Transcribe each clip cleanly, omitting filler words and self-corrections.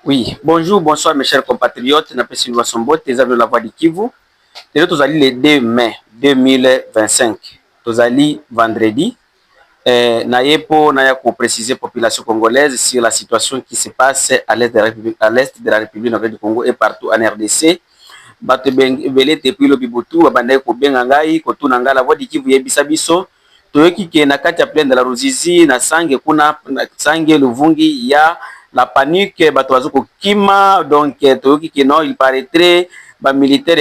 Oui, bonjour, bonsoir mes chers compatriotes. Napesi Lwasombo, Tezalo la voix du Kivu. Et nous allons le 2 mai 2025. Nous allons vendredi. Nayepo, naya pour préciser population congolaise sur la situation qui se passe à l'est de la République du Congo et partout en RDC. Bato belé depuis le bibutu, babandai ko benga ngai, ko tuna ngala voix du Kivu yebisa biso. Toyoki ke na kati ya plaine de la Ruzizi na Sange kuna Sange Luvungi ya la panique bato bazo ko kima donc toyoki ke non il paraîtrait ba militaire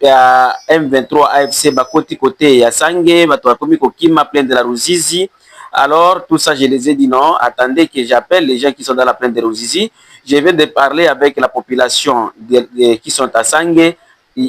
ya M23 AFC bakoti côté ya Sange bato bakomi ko kima plaine de la Ruzizi. Alors tout ça je les ai dit non, attendez que j'appelle les gens qui sont dans la plaine de Ruzizi. Je viens de parler avec la population qui sont à Sange.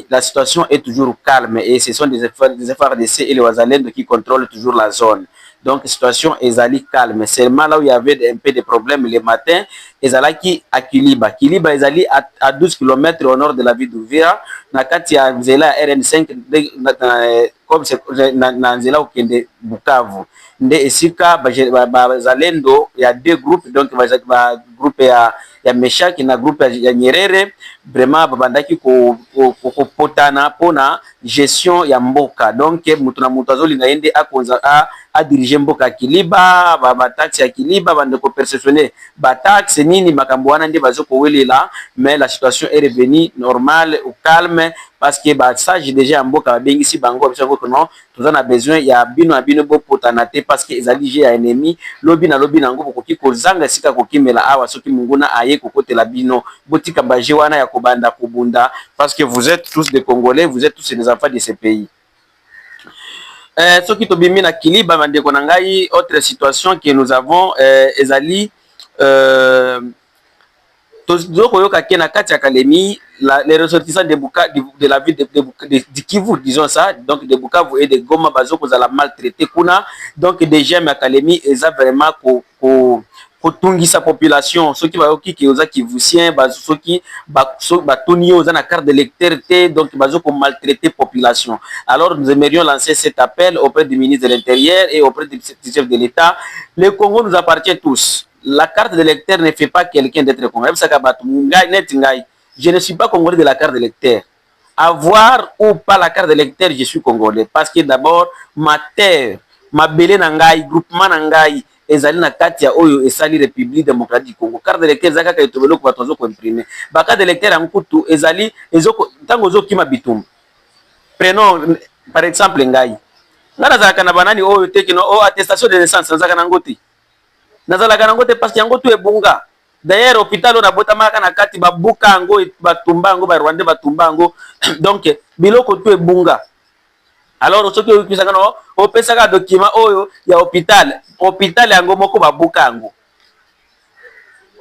La situation est toujours calme et ce sont des FARDC et les Wazalendo qui contrôlent toujours la zone. Donc, la situation est calme. Seulement là où il y avait un peu de problèmes le matin, ils allaient à Kiliba. Kiliba, ils allaient à 12 km au nord de la ville d'Ouvira. Nakati ya Nzela RN5, comme c'est Nzela au Kende Bukavu. Nde esika bazalendo il y a deux groupes, donc groupe ya Meshaki na groupe ya Nyerere. Vraiment babandaki ko potana pona gestion ya mboka. Donc mutu na mutu azoli na yende akonza a diriger mboka Kiliba, ba taxi ya Kiliba bande ko perceptionner ba taxi nini makambo wana nde bazoko welela, mais la situation est revenue normale au calme parce que ba sage déjà mboka bengisi bango bisako que non tout on a besoin ya bino bo potana te parce que ezali ya ennemi lobi na ngo bokoki ko zanga sika ko kimela awa soki munguna aye ko kotela bino botika baje wana ya kobanda kubunda parce que vous êtes tous des Congolais, vous êtes tous des enfants de ce pays. Ce qui tobimi na Kiliba bandeko na ngai, autre situation que nous avons ezali tozokoyoka ke na kati ya Kalemi les ressortissants de la ville de Kivu, disons ça, donc de Bukavu et de Goma bazoko za la maltraité kuna, donc déjà ma Kalemi eza vraiment kotungisa population soki bayoki ke oza kivusien soki batuni oza na carte d'électeur te, donc bazoko maltraiter population. Alors nous aimerions lancer cet appel auprès du ministre de l'Intérieur et auprès du chef de l'État. Le Congo nous appartient tous. La carte d'électeur ne fait pas quelqu'un d'être congolais. Je ne suis pas congolais de la carte d'électeur. Avoir ou pas la carte d'électeur, je suis congolais. Parce que d'abord, ma terre, ma belé nangai, groupement nangai, ezali na kati ya oyo esali République démocratique du Congo. Carte d'électeur ezaka ka etobelo ko batozo ko imprimer. Ba carte d'électeur en kutu ezali ezoko tango zo kima bitumba. Prenons par exemple ngai. Ngana za kana banani oyo tekino o attestation de naissance nzaka nangote. Nazalaka nango te parce que yango tu ebunga. D'ailleurs hôpital on a botamaka na kati babuka yango batumba yango ba Rwanda batumba yango. Donc biloko tu ebunga. Alors soki okisaka no opesaka document oyo ya hôpital yango moko babuka yango.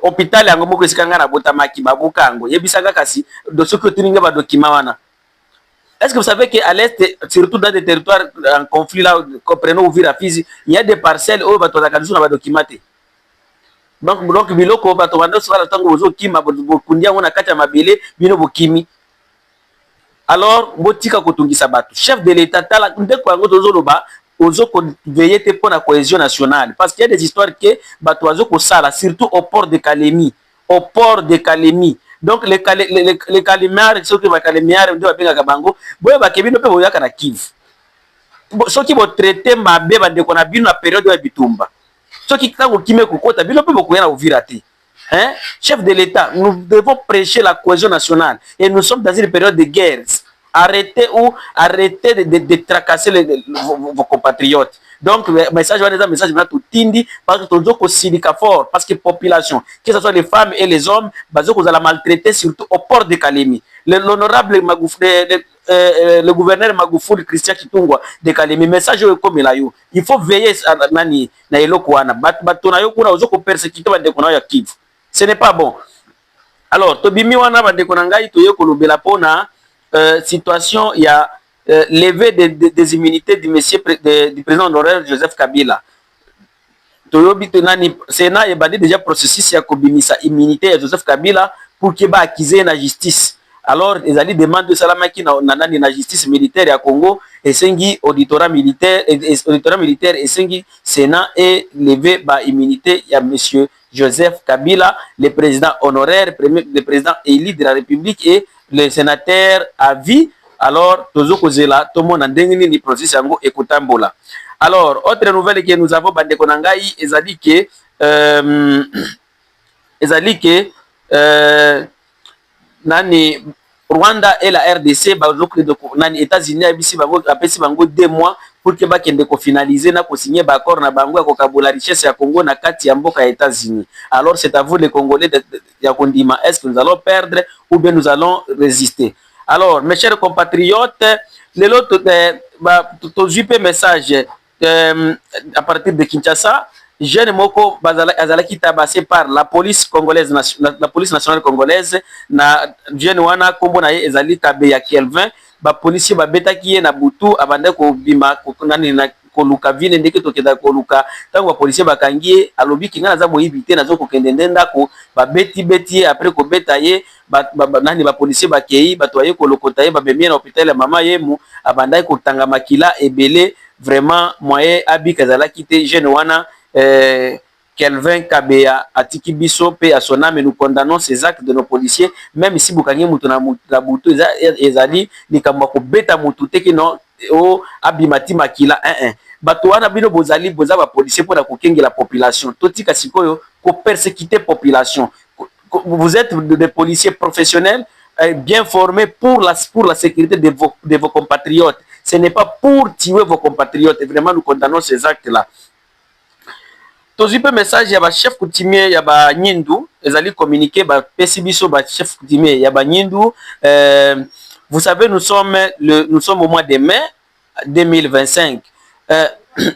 Hôpital yango moko esikanga na botamaki babuka yango. Yebisanga kasi do soki otuninga ba document wana. Est-ce que vous savez qu'à l'est, surtout dans des territoires en conflit là, comprenons Uvira Fizi, il y a des parcelles où bato zakalisu na ba documenté. Donc biloko bato bando sala tango bozo kima bokundia ngona kati ya mabele bino bokimi. Alors botika kotungisa bato. Chef de l'État tala ndeko yango tozoloba ozo ko veiller te pour la cohésion nationale parce qu'il y a des histoires que bato azo ko sala surtout au port de Kalemi, au port de Kalemi. Donc les Kalemiar ceux qui va Kalemiar ndio babenga kabango boye bakebino pe boyaka na Kivu. Soki bo traiter mabe bande ko na bino na période ya bitumba. Soki tango kime kokota bino pe bokoya na Uvira te. Hein? Chef de l'État, nous devons prêcher la cohésion nationale et nous sommes dans une période de guerre. Arrêtez de tracasser vos compatriotes. Donc, le message va être un message tout tindi parce que tous autres syndicats forts, parce que population, que ce soit les femmes et les hommes, vous allez maltraiter surtout au port de Kalemi. L'honorable le gouverneur Magoufoul Christian Kitungwa de Kalemi, message est comme il faut veiller à nani na eloko wana batona yo kuna ozoko persécuter bande kona ya Kivu. Ce n'est pas bon. Alors, tobimi wana bande kona ngai toye ko lobela pona situation, il y a levé des immunités du président honoraire Joseph Kabila. Sénat est bandé déjà processus ya kobimisa immunité ya Joseph Kabila pour qu'il ba accuser la justice. Alors, ils allaient demander de Salamaki na justice militaire à Congo et sengi auditorat militaire et sengi Sénat et levé ba immunité ya monsieur Joseph Kabila, le président honoraire, le président élu de la République et le sénateur à vie. Alors, tozo kozela, tout le monde a ni processus yango ekotambola. Alors, autre nouvelle que nous avons, bande konangai, ezali que, nani Rwanda et la RDC nani États-Unis abisi bango apesi bango 2 mois pour que bakende ko finaliser na ko signer ba accord na bango ya ko kabula richesse ya Congo na kati ya mboka ya États-Unis. Alors c'est à vous les Congolais ya kondima, est-ce que nous allons perdre ou bien nous allons résister? Alors mes chers compatriotes, les autres to jupe message à partir de Kinshasa. Jeune moko azalaki tabassé par la police congolaise, la police nationale congolaise. Na jeune wana kombo na ye ezali Kabeya Kelvin, ba policier ba betaki ye na butu abande ko bima nani na koluka vile ndeke tokenda koluka tango ba policier bakangi ye alobi kinga naza boyibite nazo kokende ndako ba beti après ko beta ye nani ba policier bakei batoye kolokota ye babemie na hôpital ya mama yemu abandai kotanga makila ebele. Vraiment moyen abika zalaki te jeune wana Kelvin Kabeya atiki biso pe à son âme, nous condamnons ces actes de nos policiers, même si bukangi mutu na butu ezali likambo ko beta mutu te kino o abimati makila bato wana bino bozali boza ba policier pour la kokengi la population totika sikoyo ko persécuter population. Vous êtes des policiers professionnels bien formés pour la sécurité de vos compatriotes. Ce n'est pas pour tuer vos compatriotes. Et vraiment, nous condamnons ces actes-là. Tozi pe message ya ba chef coutumier ya ba Nyindu, ezali communiqué ba pesibiso ba chef coutumier ya ba Nyindu. Vous savez, nous sommes au mois de mai 2025.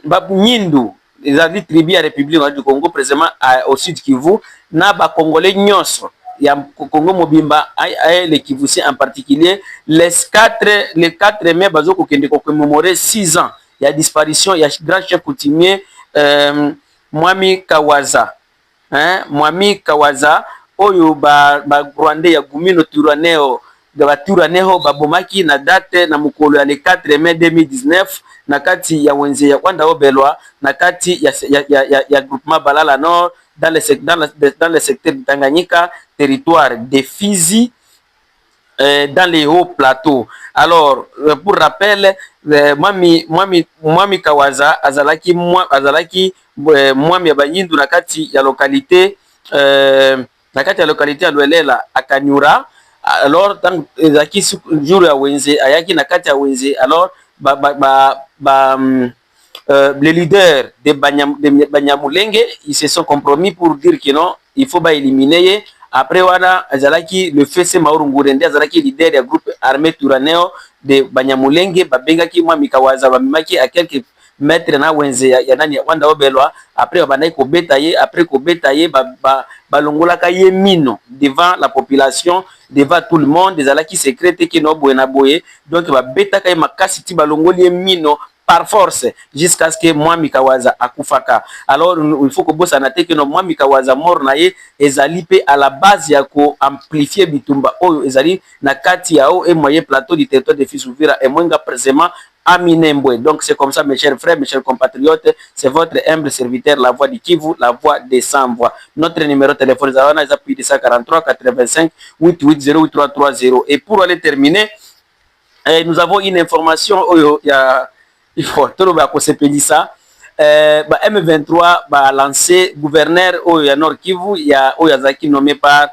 Ba Nyindu, ezali tribu ya République du Congo présentement au sud Kivu, na ba Congolais nyonso ya Congo mobimba le Kivusi en particulier, les 4 mai bazo kokende ko commémorer 6 ans ya disparition ya grand chef coutumier Mwami Kawaza. Mwami Kawaza oyo ba Rwandais ya Gumino Turaneo babomaki na date na mukolo ya le 4 mai 2019 na kati ya wenze ya Kwanda Obelwa na kati ya groupement Balala Nord dans le secteur de Tanganyika, territoire de Fizi, dans les hauts plateaux. Alors, pour rappel, Mwami Kawaza azalaki Mwami ya Banyindu na kati ya localité ya Lwelela Akanyura. Alors, tant ezaki jour ya wenze ayaki na kati ya wenze, alors les leaders de Banyamulenge, ils se sont compromis pour dire que non, il faut pas éliminer. Après wana azalaki le fese Maurungurende azalaki leader du groupe armé Turaneo de Banyamulenge babengaki Mwami Kawaza bamimaki à quelques mètres na wenze ya nani Wanda Obelwa. Après bandai ko betaye, après ko betaye balongolaka ye mino devant la population, devant tout le monde, ezalaki secrète que no boena boye, donc ba betaka makasi ti balongoli ye mino par force jusqu'à ce que Mwami Kawaza akufaka. Alors il faut que bossa nate que no Mwami Kawaza mort na ye ezali pe à la base ya ko amplifier bitumba oyo ezali na kati ya o et moyen plateau du territoire de Fisuvira et mwenga précisément à Minembwe. Donc c'est comme ça mes chers frères, mes chers compatriotes, c'est votre humble serviteur, la voix du Kivu, la voix des sans voix. Notre numéro de téléphone est appuyé de 143 85 88 0830. Et pour aller terminer, nous avons une information il faut tout le monde ça. M23 va lancer gouverneur au Nord Kivu, il y a Oyazaki nommé par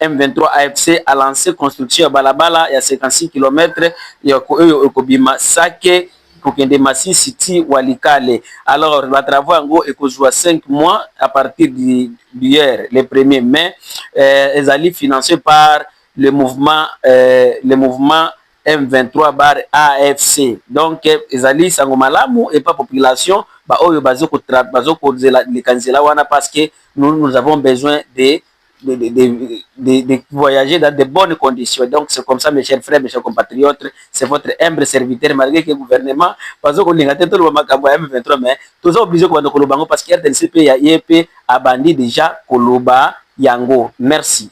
M23 AFC a lancé construction à Balabala, il y a 56 km, il y a Kobima Sake, Kokende Massi City, Walikale. Alors, le travail en gros est 5 mois à partir d'hier, le 1er mai, ils allaient financés par le mouvement M23 bar AFC. Donc, ils allaient sangomalamu et pas population, bah, oyo bazoko les kanzela wana parce que nous avons besoin de voyager dans de bonnes conditions. Donc, c'est comme ça, mes chers frères, mes chers compatriotes, c'est votre humble serviteur, malgré que le gouvernement, parce qu'on est tout le M23, mais tous obligés de Kolobango parce que RTNCP a bandit déjà Koloba Yango. Merci.